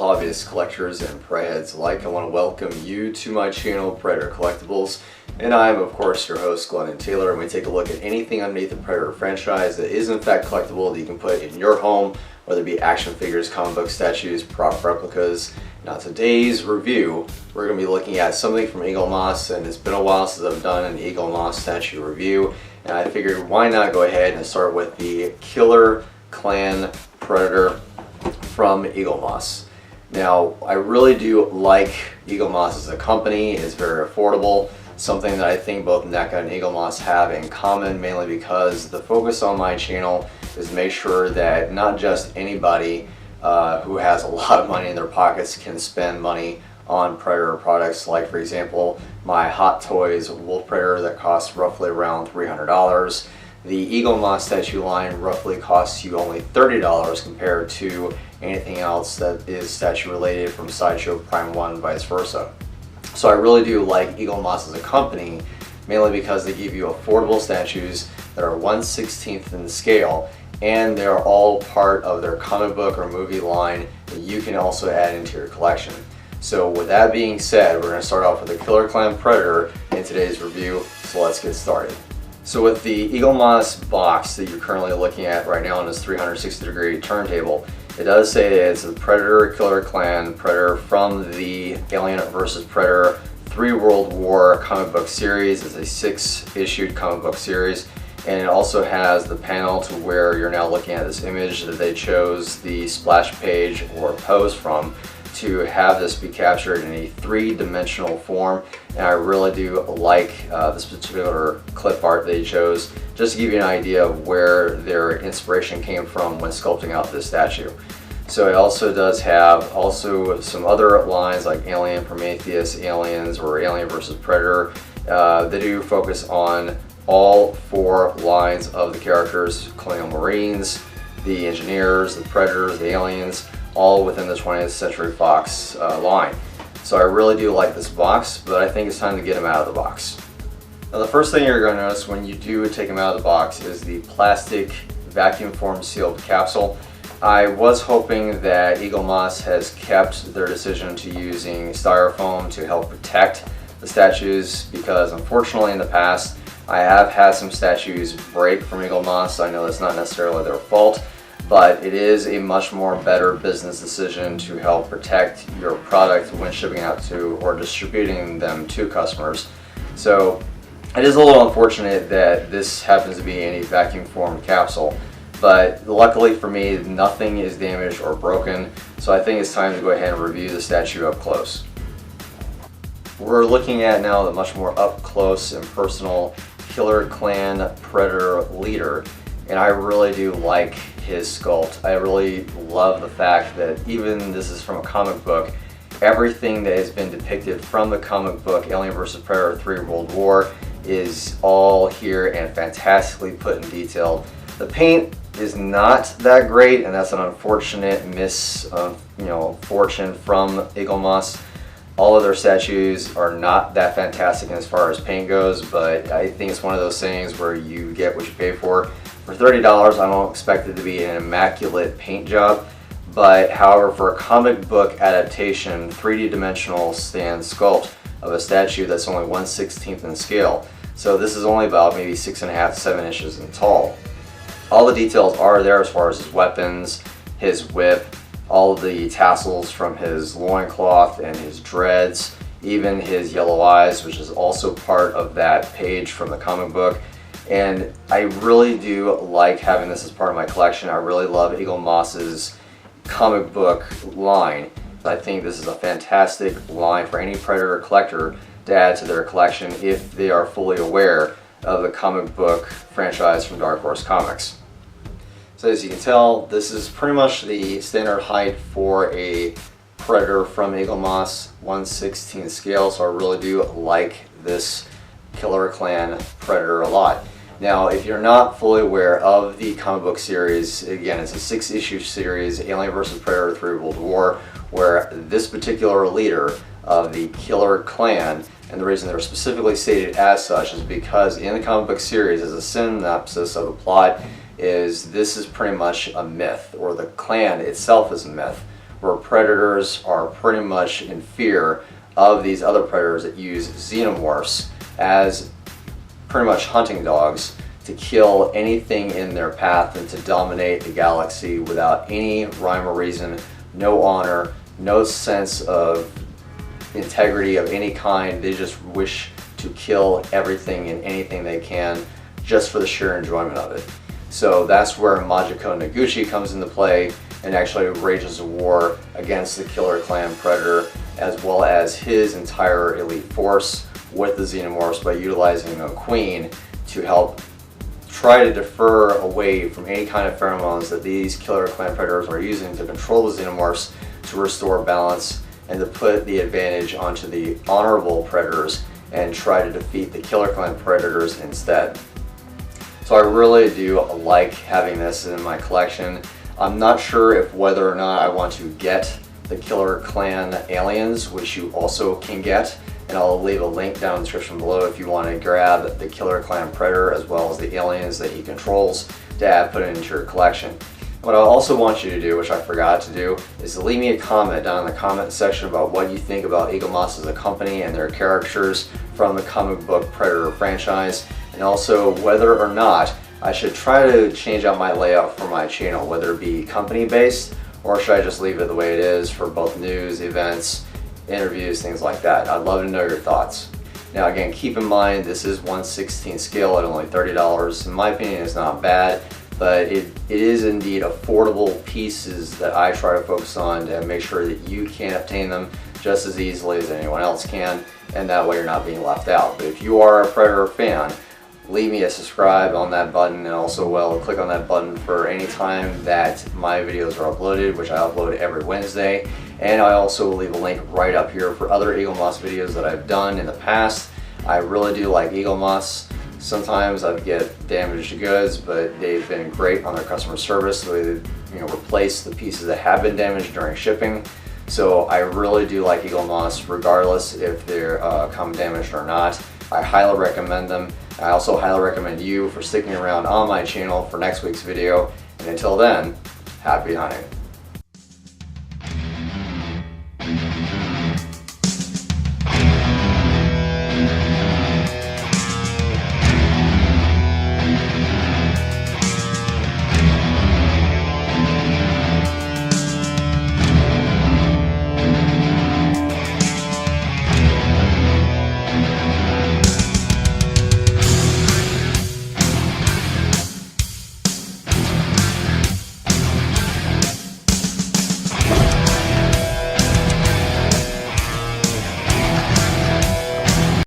hobbyists, collectors, and prey heads alike. I want to welcome you to my channel, Predator Collectibles, and I am, of course, your host, Glennon Taylor, and we take a look at anything underneath the Predator franchise that is in fact collectible that you can put in your home, whether it be action figures, comic book statues, prop replicas. Now today's review, we're going to be looking at something from Eaglemoss, and it's been a while since I've done an Eaglemoss statue review, and I figured why not go ahead and start with the Killer Clan Predator from Eaglemoss. Now, I really do like Eaglemoss as a company. It's very affordable, something that I think both NECA and Eaglemoss have in common, mainly because the focus on my channel is to make sure that not just anybody who has a lot of money in their pockets can spend money on Predator products, like for example my Hot Toys Wolf Predator that costs roughly around $300. The Eaglemoss statue line roughly costs you only $30 compared to anything else that is statue related from Sideshow, Prime 1, vice versa. So I really do like Eaglemoss as a company, mainly because they give you affordable statues that are 1/16 in scale, and they're all part of their comic book or movie line that you can also add into your collection. So with that being said, we're going to start off with the Killer Clan Predator in today's review, so let's get started. So with the Eaglemoss box that you're currently looking at right now on this 360-degree turntable, it does say that it's a Predator Killer Clan Predator from the Alien vs. Predator 3 World War comic book series. It's a 6-issued comic book series, and it also has the panel to where you're now looking at this image that they chose the splash page or pose from to have this be captured in a 3-dimensional form. And I really do like this particular clip art they chose, just to give you an idea of where their inspiration came from when sculpting out this statue. So it also does have some other lines like Alien, Prometheus, Aliens, or Alien vs. Predator. They do focus on all 4 lines of the characters: Colonial Marines, the Engineers, the Predators, the Aliens, all within the 20th Century Fox line. So I really do like this box, but I think it's time to get them out of the box. Now the first thing you're going to notice when you do take them out of the box is the plastic vacuum form sealed capsule. I was hoping that Eaglemoss has kept their decision to using styrofoam to help protect the statues, because unfortunately in the past I have had some statues break from Eaglemoss. I know that's not necessarily their fault, but it is a much more better business decision to help protect your product when shipping out to or distributing them to customers. So it is a little unfortunate that this happens to be in a vacuum formed capsule, but luckily for me nothing is damaged or broken, so I think it's time to go ahead and review the statue up close. We're looking at now the much more up close and personal Killer Clan Predator leader, and I really do like his sculpt. I really love the fact that even this is from a comic book, everything that has been depicted from the comic book Alien vs. Predator 3 World War is all here and fantastically put in detail. The paint is not that great, and that's an unfortunate fortune from Eaglemoss. All of their statues are not that fantastic as far as paint goes, but I think it's one of those things where you get what you pay for. For $30, I don't expect it to be an immaculate paint job, but however, for a comic book adaptation, 3D dimensional stand sculpt of a statue that's only 1/16 in scale, so this is only about maybe 6.5 to 7 inches in tall. All the details are there as far as his weapons, his whip, all of the tassels from his loincloth and his dreads, even his yellow eyes, which is also part of that page from the comic book. And I really do like having this as part of my collection. I really love Eaglemoss's comic book line. I think this is a fantastic line for any Predator collector to add to their collection if they are fully aware of the comic book franchise from Dark Horse Comics. So as you can tell, this is pretty much the standard height for a Predator from Eaglemoss, 1/16 scale, so I really do like this Killer Clan Predator a lot. Now, if you're not fully aware of the comic book series, again, it's a 6-issue series, Alien vs. Predator 3 World War, where this particular leader of the Killer Clan, and the reason they're specifically stated as such is because in the comic book series, as a synopsis of the plot, is this is pretty much a myth, or the clan itself is a myth, where predators are pretty much in fear of these other predators that use xenomorphs as pretty much hunting dogs to kill anything in their path and to dominate the galaxy without any rhyme or reason, no honor, no sense of integrity of any kind. They just wish to kill everything and anything they can just for the sheer enjoyment of it. So that's where Majiko Noguchi comes into play and actually rages a war against the Killer Clan Predator as well as his entire elite force with the xenomorphs by utilizing a queen to help try to defer away from any kind of pheromones that these Killer Clan Predators are using to control the xenomorphs, to restore balance and to put the advantage onto the honorable predators and try to defeat the Killer Clan Predators instead. So I really do like having this in my collection. I'm not sure if whether or not I want to get the Killer Clan aliens, which you also can get, and I'll leave a link down in the description below if you want to grab the Killer Clan Predator as well as the aliens that he controls to put it into your collection. What I also want you to do, which I forgot to do, is to leave me a comment down in the comment section about what you think about Eaglemoss as a company and their characters from the comic book Predator franchise, and also whether or not I should try to change out my layout for my channel, whether it be company based or should I just leave it the way it is for both news, events, interviews, things like that. I'd love to know your thoughts. Now again, keep in mind this is 1/16 scale at only $30. In my opinion, it's not bad, but it is indeed affordable pieces that I try to focus on to make sure that you can obtain them just as easily as anyone else can, and that way you're not being left out. But if you are a Predator fan, leave me a subscribe on that button, and also click on that button for any time that my videos are uploaded, which I upload every Wednesday. And I also will leave a link right up here for other Eaglemoss videos that I've done in the past. I really do like Eaglemoss. Sometimes I get damaged goods, but they've been great on their customer service. So they replace the pieces that have been damaged during shipping. So I really do like Eaglemoss, regardless if they're come damaged or not. I highly recommend them. I also highly recommend you for sticking around on my channel for next week's video. And until then, happy hunting.